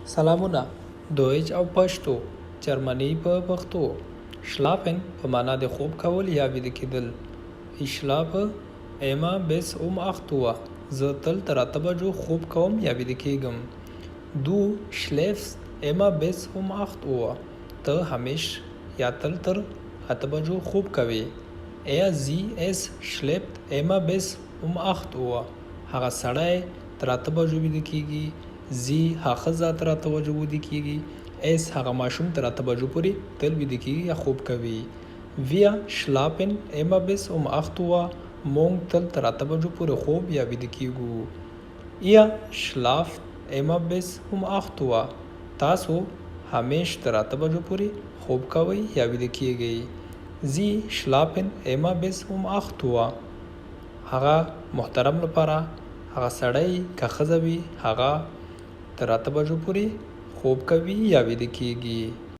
سلامونه. دویچ او پښتو جرمني په پښتو شلافن په معنا د خوب کول یا ویده کېدل. Ich schlafe immer bis um 8 Uhr. زه تل تر 8 بجو خوب کوم یا ویده کېږم. Du schläfst immer bis um 8 Uhr. ته همیش یا تل تر 8 بجو خوب کوي. Sie, es schläft immer bis um 8 Uhr. هغه سړی تر 8 بجو ویده کېږي. Sie هغه ښځه تر 8 بجو ویده کېږي. Es هغه ماشوم تر 8 بجو پورې تل ویده کېږي یا خوب کوي. Wir schlafen immer bis um 8 Uhr. مونږ تل تر 8 بجو پورې خوب یا ویده کېږو. Ihr schlaft immer bis um 8 Uhr. تاسو همیش تر 8 بجو پورې خوب کوئ یا ویده کېږئ. Sie schlafen immer bis um 8 Uhr. هغه محترم لپاره هغه سړی که ښځه وي هغه تر 8 بجو پورې خوب کوي یا ویده کېږي.